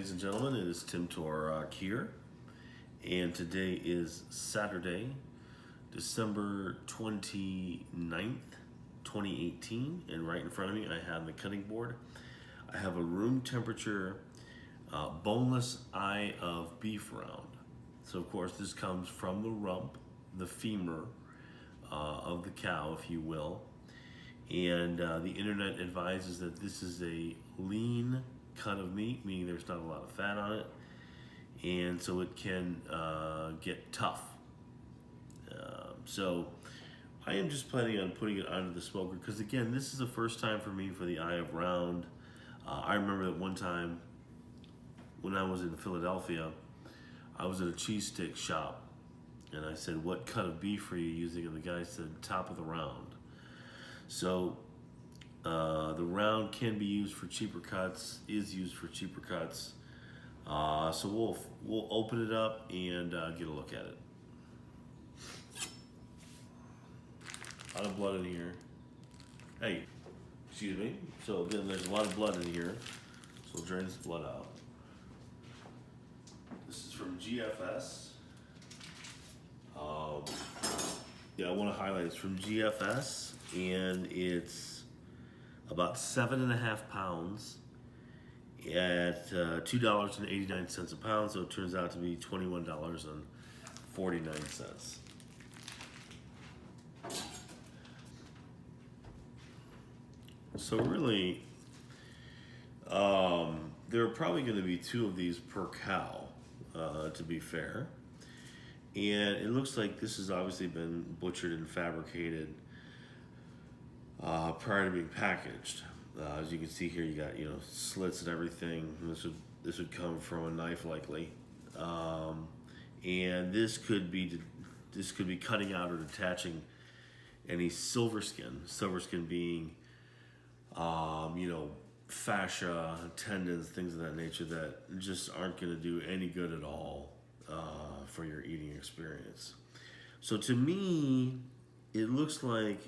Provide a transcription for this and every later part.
ladies and gentlemen. It is Tim Torak here, and today is Saturday, December 29th, 2018, and right in front of me I have the cutting board. I have a room temperature boneless eye of beef round. So of course this comes from the rump, the femur of the cow, if you will. And the internet advises that this is a lean cut of meat, meaning there's not a lot of fat on it, and so it can get tough. So I am just planning on putting it onto the smoker because, again, this is the first time for me for the eye of round. I remember that one time when I was in Philadelphia, I was at a cheese steak shop, and I said, "What cut of beef are you using?" And the guy said, "Top of the round." So the round can be used for cheaper cuts, is used for cheaper cuts. So we'll open it up and get a look at it. A lot of blood in here. Hey, excuse me. So again, there's a lot of blood in here. So we'll drain this blood out. This is from GFS. Yeah, I want to highlight it's from GFS, and it's about 7.5 pounds at $2.89 a pound, so it turns out to be $21.49. So really, there are probably going to be 2 of these per cow, to be fair. And it looks like this has obviously been butchered and fabricated prior to being packaged. As you can see here, you got slits and everything. This would come from a knife likely, and this could be cutting out or detaching any silver skin. Silver skin being fascia, tendons, things of that nature that just aren't going to do any good at all for your eating experience. So to me, it looks like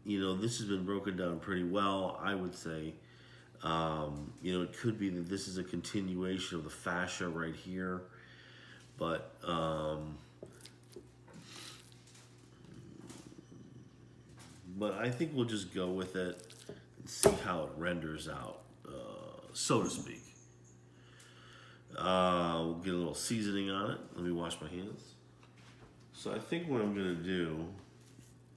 this has been broken down pretty well. I would say it could be that this is a continuation of the fascia right here, but I think we'll just go with it and see how it renders out, so to speak. We'll get a little seasoning on it. Let me wash my hands. So I think what I'm gonna do,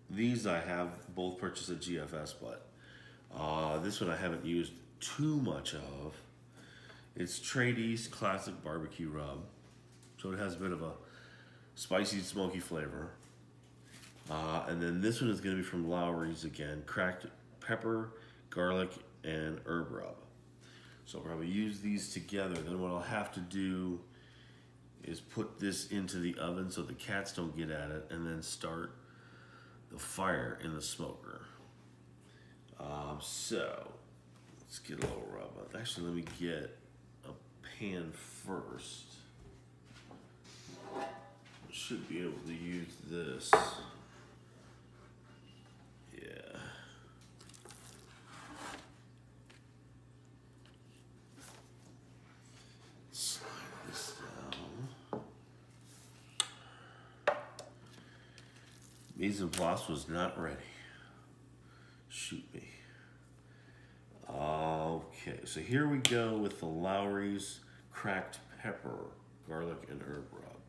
these I have both purchased at GFS, but this one I haven't used too much of. It's Trade East Classic Barbecue Rub. So it has a bit of a spicy, smoky flavor. And then this one is gonna be from Lawry's again, cracked pepper, garlic, and herb rub. So I'll probably use these together. Then what I'll have to do is put this into the oven so the cats don't get at it, and then start the fire in the smoker. So let's get a little rub on. Actually, let me get a pan first. Should be able to use this. Yeah. Slide this down. Mise en place was not ready. Shoot me. Okay, so here we go with the Lawry's cracked pepper, garlic, and herb rub.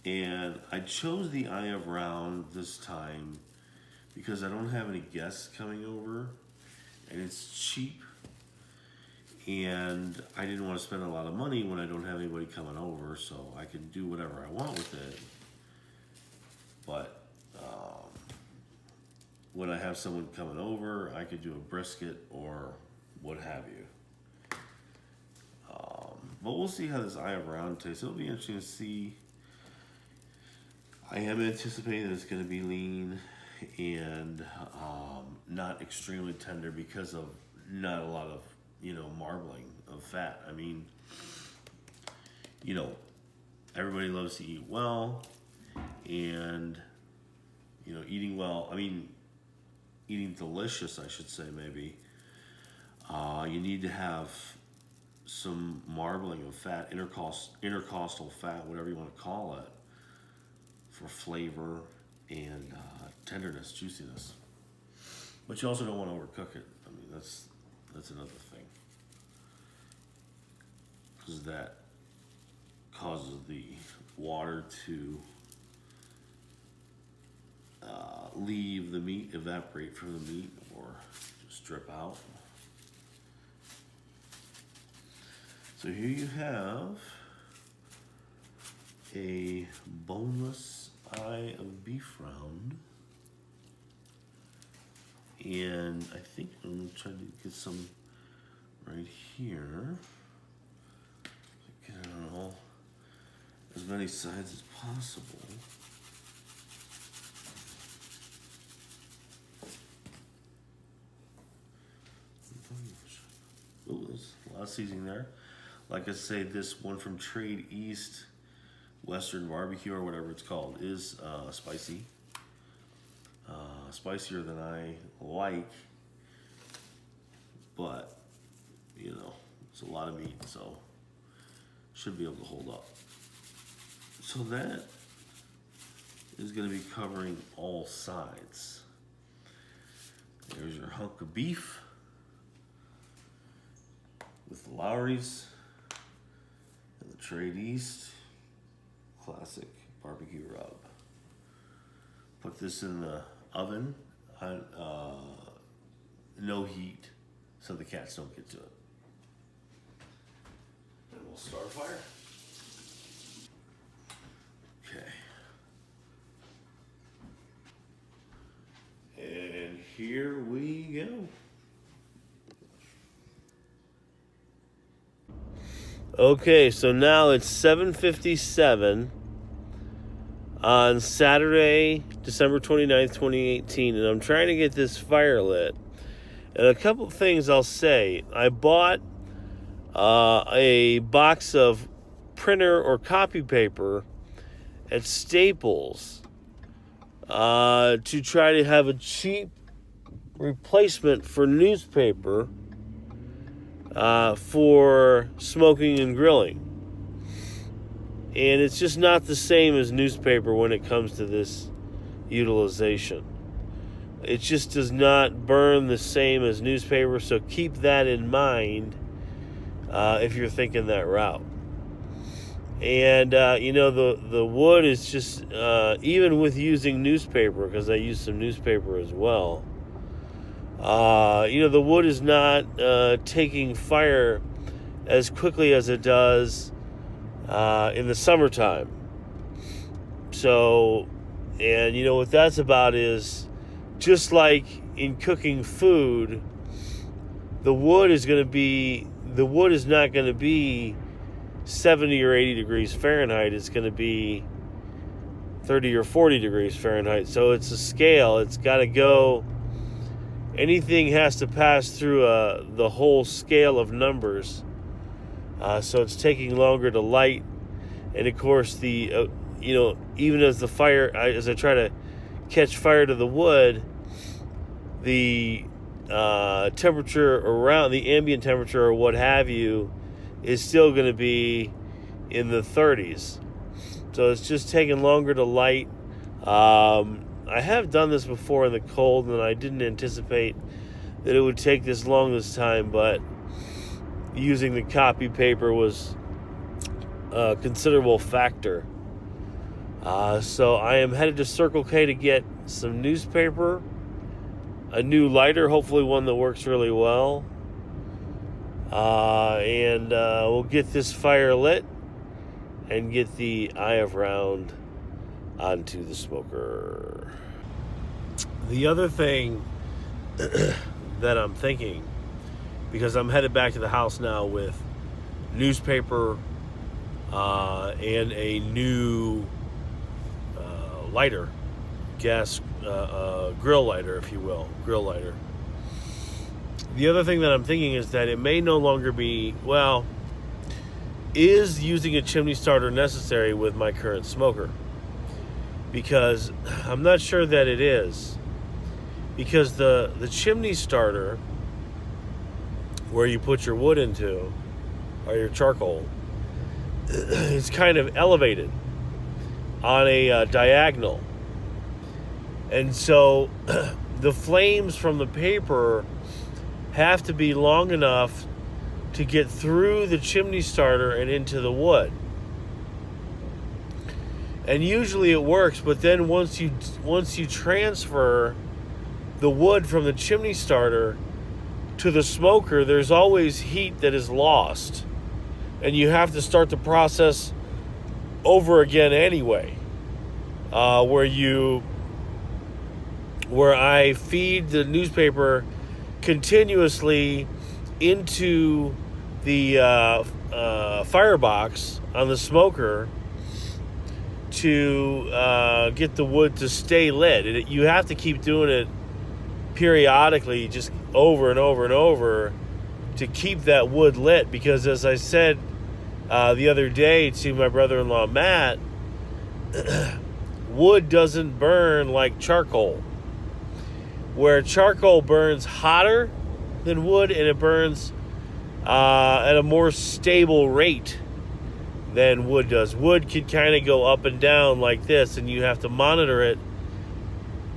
And I chose the eye of round this time because I don't have any guests coming over, and it's cheap, and I didn't want to spend a lot of money when I don't have anybody coming over, so I can do whatever I want with it. But when I have someone coming over, I could do a brisket or what have you. But we'll see how this eye of round tastes. It'll be interesting to see. I am anticipating that it's going to be lean and not extremely tender because of not a lot of marbling of fat. I mean, everybody loves to eat well, and eating well. I mean, eating delicious, I should say, maybe. You need to have some marbling of fat, intercostal fat, whatever you want to call it, for flavor and tenderness, juiciness. But you also don't want to overcook it. I mean, that's another thing, because that causes the water to leave the meat, evaporate from the meat, or just drip out. So here you have a boneless eye of beef round. And I think I'm going to try to get some right here. Get it on all, as many sides as possible. Oh, there's a lot of seasoning there. Like I say, this one from Trade East Western Barbecue, or whatever it's called, is spicy. Spicier than I like, but you know, it's a lot of meat, so should be able to hold up. So that is going to be covering all sides. There's your hunk of beef with the Lowry's and the Trade East classic barbecue rub. Put this in the oven on no heat so the cats don't get to it. And we'll start a fire. Okay. And here we go. Okay, so now it's 7:57 on Saturday, December 29th, 2018, and I'm trying to get this fire lit. And a couple of things I'll say. I bought a box of printer or copy paper at Staples to try to have a cheap replacement for newspaper for smoking and grilling. And it's just not the same as newspaper when it comes to this utilization. It just does not burn the same as newspaper, so keep that in mind if you're thinking that route. And, you know, the wood is just, even with using newspaper, because I use some newspaper as well, you know, the wood is not taking fire as quickly as it does in the summertime. So, and you know what that's about is, just like in cooking food, the wood is not going to be 70 or 80 degrees Fahrenheit. It's going to be 30 or 40 degrees Fahrenheit. So it's a scale. It's got to go, anything has to pass through the whole scale of numbers. So it's taking longer to light. And of course, the you know, even as I try to catch fire to the wood, the temperature around, the ambient temperature or what have you, is still going to be in the 30s. So it's just taking longer to light. I have done this before in the cold, and I didn't anticipate that it would take this long this time, but using the copy paper was a considerable factor. So I am headed to Circle K to get some newspaper, a new lighter, hopefully one that works really well, and we'll get this fire lit and get the eye of round onto the smoker. The other thing that I'm thinking, because I'm headed back to the house now with newspaper and a new lighter, gas grill lighter, if you will, grill lighter. The other thing that I'm thinking is that it may no longer be, well, is using a chimney starter necessary with my current smoker? Because I'm not sure that it is. Because the chimney starter where you put your wood into, or your charcoal, is kind of elevated on a diagonal. And so the flames from the paper have to be long enough to get through the chimney starter and into the wood. And usually it works, but then once you transfer the wood from the chimney starter to the smoker, there's always heat that is lost. And you have to start the process over again anyway. Where I feed the newspaper continuously into the firebox on the smoker to get the wood to stay lit. You have to keep doing it periodically, just over and over and over, to keep that wood lit, because as I said the other day to my brother-in-law Matt, wood doesn't burn like charcoal, where charcoal burns hotter than wood, and it burns at a more stable rate than wood does. Wood can kind of go up and down like this, and you have to monitor it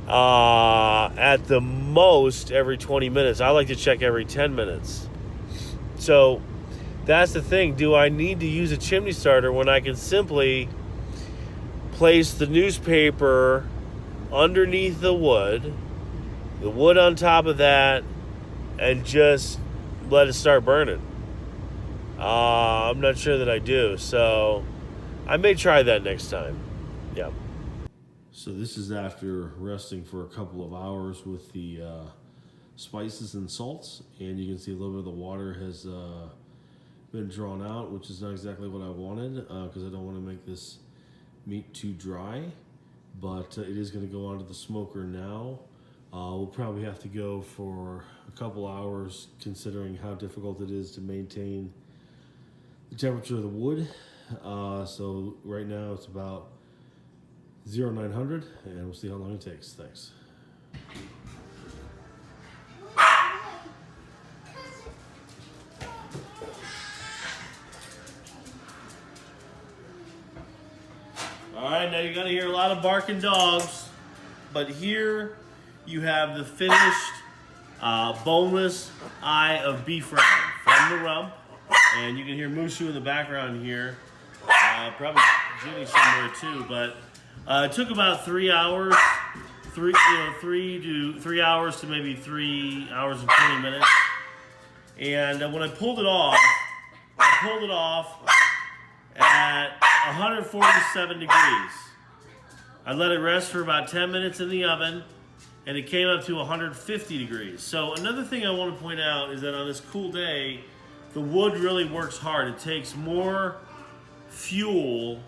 at the most every 20 minutes. I like to check every 10 minutes. So that's the thing. Do I need to use a chimney starter when I can simply place the newspaper underneath the wood on top of that, and just let it start burning? I'm not sure that I do, so I may try that next time. Yeah. So this is after resting for a couple of hours with the spices and salts, and you can see a little bit of the water has been drawn out, which is not exactly what I wanted, because I don't want to make this meat too dry, but it is going to go onto the smoker now. We'll probably have to go for a couple hours, considering how difficult it is to maintain the temperature of the wood. So right now it's about 0900, and we'll see how long it takes. Thanks. All right, now you're gonna hear a lot of barking dogs, but here you have the finished boneless eye of beef round from the rump, and you can hear Mushu in the background here, probably Ginny somewhere too. But it took about 3 hours, 3 hours to maybe 3 hours and 20 minutes. And when I pulled it off at 147 degrees. I let it rest for about 10 minutes in the oven, and it came up to 150 degrees. So another thing I want to point out is that on this cool day, the wood really works hard. It takes more fuel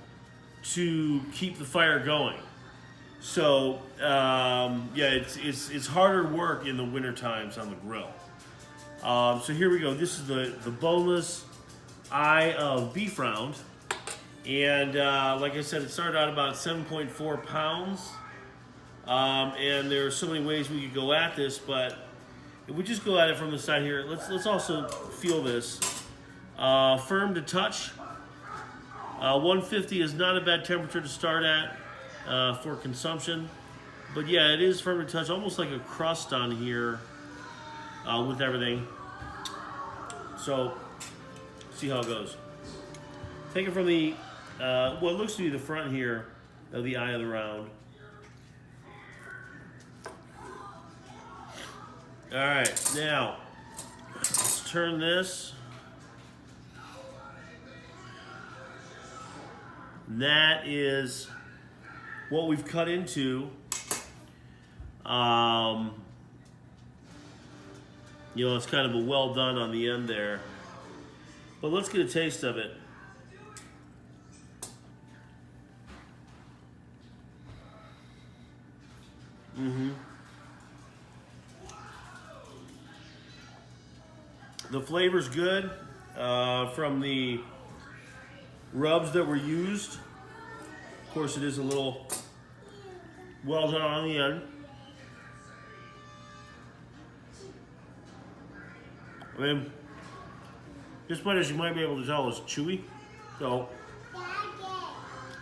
to keep the fire going. So it's harder work in the winter times on the grill. So here we go. This is the boneless eye of beef round. And like I said, it started out about 7.4 pounds. And there are so many ways we could go at this, but if we just go at it from the side here, let's also feel this. Firm to touch. 150 is not a bad temperature to start at for consumption. But yeah, it is firm to touch, almost like a crust on here with everything. So, see how it goes. Take it from the what looks to be the front here of the eye of the round. All right, now let's turn this. That is what we've cut into. It's kind of a well done on the end there. But let's get a taste of it. The flavor's good from the rubs that were used. Of course, it is a little well done on the end. I mean, This bite, as you might be able to tell, is chewy. So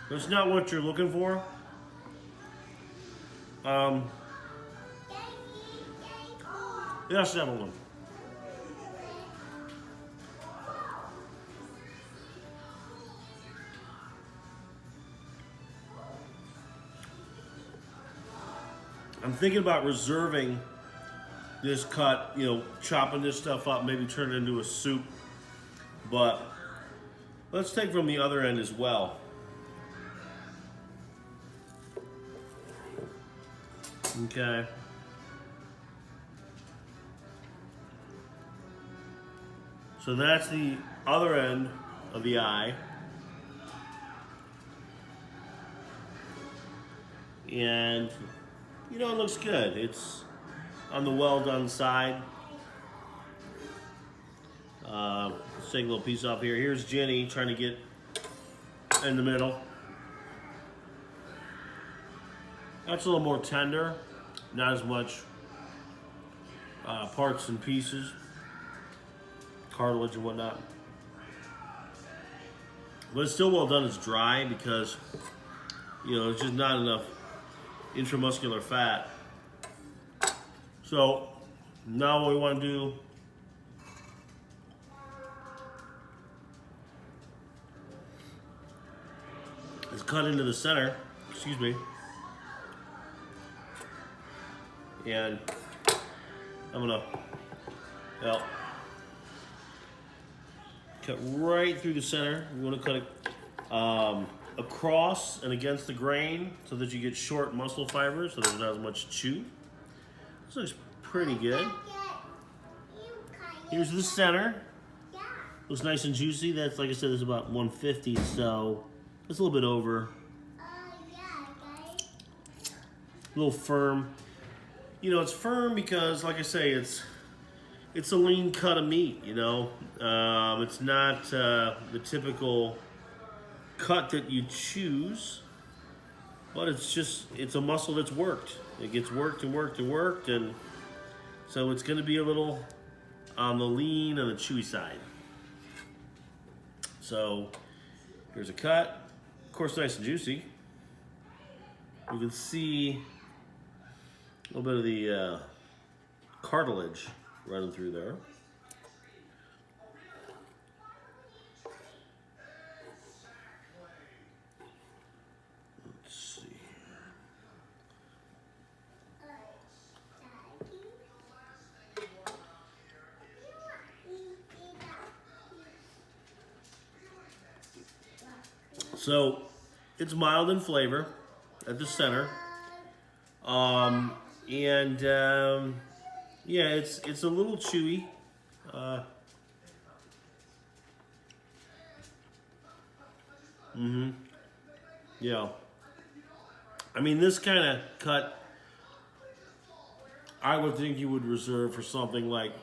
that's not what you're looking for. Yes, Evelyn. I'm thinking about reserving this cut, you know, chopping this stuff up, maybe turn it into a soup. But let's take from the other end as well. Okay. So that's the other end of the eye. And, you know, it looks good. It's on the well done side. Let's take a little piece off here. Here's Jenny trying to get in the middle. That's a little more tender, not as much parts and pieces, cartilage and whatnot. But it's still well done. It's dry because, you know, it's just not enough intramuscular fat. So now what we want to do is cut into the center, excuse me, and I'm gonna cut right through the center. We want to cut it across and against the grain so that you get short muscle fibers, so there's not as much chew. This looks pretty good. Here's the center. Looks nice and juicy. That's, like I said, it's about 150, so it's a little bit over. A little firm. You know, it's firm because, like I say, it's a lean cut of meat, you know. It's not the typical cut that you choose, but it's a muscle that's worked. It gets worked and worked and worked, and so it's going to be a little on the lean and the chewy side. So here's a cut. Of course, nice and juicy. You can see a little bit of the cartilage running through there. Let's see here. So it's mild in flavor at the center. Yeah, it's a little chewy. Yeah. I mean, this kind of cut, I would think you would reserve for something like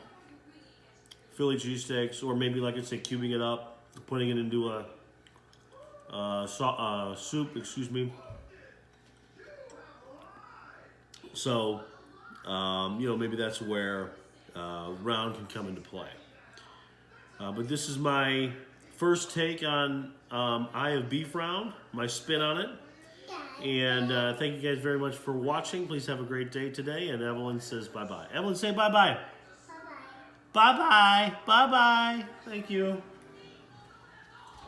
Philly cheesesteaks, or maybe, like I said, cubing it up, putting it into a soup, excuse me. So, you know, maybe that's where round can come into play. But this is my first take on Eye of Beef round, my spin on it. And thank you guys very much for watching. Please have a great day today. And Evelyn says bye-bye. Evelyn, say bye-bye. Bye-bye. Bye-bye. Bye-bye. Thank you.